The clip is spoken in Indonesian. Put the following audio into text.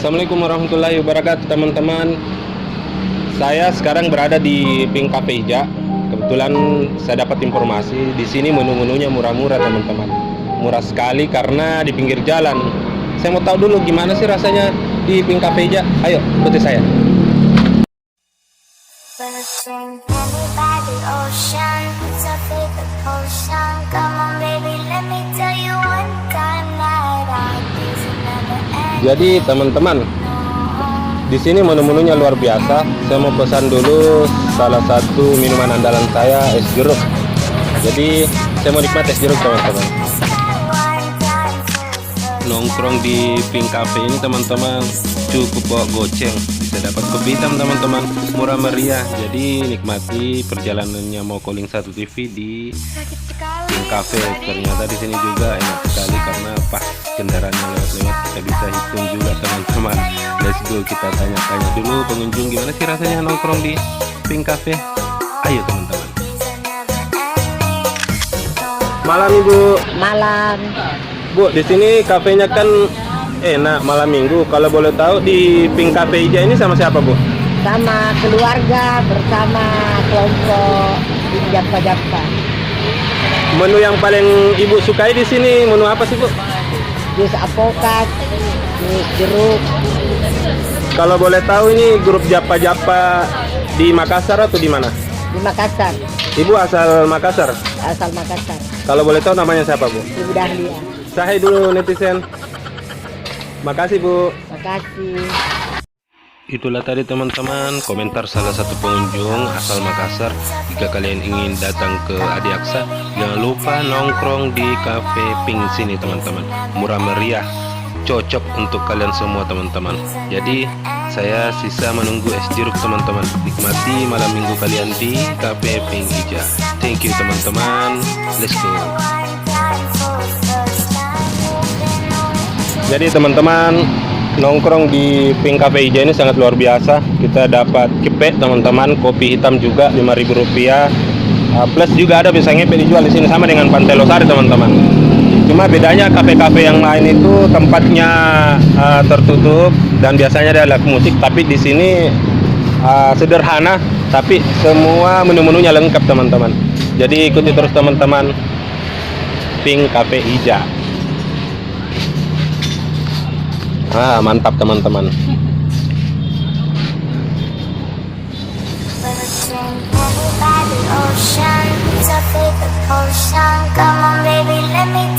Assalamualaikum warahmatullahi wabarakatuh teman-teman. Saya sekarang berada di Pink Cafe Ija. Kebetulan saya dapat informasi di sini menu-menunya murah-murah teman-teman. Murah sekali karena di pinggir jalan. Saya mau tahu dulu gimana sih rasanya di Pink Cafe Ija. Ayo ikuti saya. Jadi teman-teman, di sini menu-menunya luar biasa. Saya mau pesan dulu salah satu minuman andalan saya, es jeruk. Jadi saya mau nikmati es jeruk teman-teman. Nongkrong di Pink Cafe ini teman-teman cukup bawa goceng. Bisa dapat kopi hitam teman-teman, murah meriah. Jadi nikmati perjalanannya mau calling satu TV di Pink Cafe. Ternyata di sini juga enak sekali karena pas kendaraannya lewat-lewat kita bisa hitung juga teman-teman. Let's go, kita tanya-tanya dulu pengunjung gimana sih rasanya nongkrong di Pink Cafe. Ayo teman-teman. Malam Ibu. Malam. Bu, di sini kafenya kan enak malam minggu. Kalau boleh tahu di Pink Cafe Ija ini sama siapa Bu? Sama keluarga, bersama kelompok Jappa. Menu yang paling Ibu sukai di sini menu apa sih Bu? Jus apokat, jus jeruk. Kalau boleh tahu ini grup Jappa di Makassar atau di mana? Di Makassar. Ibu asal Makassar? Asal Makassar. Kalau boleh tahu namanya siapa Bu? Ibu Dahlia. Saya dulu netizen. Makasih Bu. Makasih. Itulah tadi teman-teman komentar salah satu pengunjung asal Makassar. Jika kalian ingin datang ke Adiaksa, jangan lupa nongkrong di Cafe Pink sini teman-teman. Murah meriah, cocok untuk kalian semua teman-teman. Jadi saya sisa menunggu es jeruk teman-teman. Nikmati malam minggu kalian di Cafe Pink Ija. Thank you teman-teman. Let's go. Jadi teman-teman, nongkrong di Pink Cafe Ija ini sangat luar biasa. Kita dapat kepek teman-teman, kopi hitam juga Rp5.000. Plus juga ada pisang ngepek dijual di sini sama dengan Pantai Losari teman-teman. Cuma bedanya kafe-kafe yang lain itu tempatnya tertutup dan biasanya ada alat musik, tapi di sini sederhana tapi semua menu-menunya lengkap teman-teman. Jadi ikuti terus teman-teman Pink Cafe Ija. Mantap teman-teman. Come on baby, let me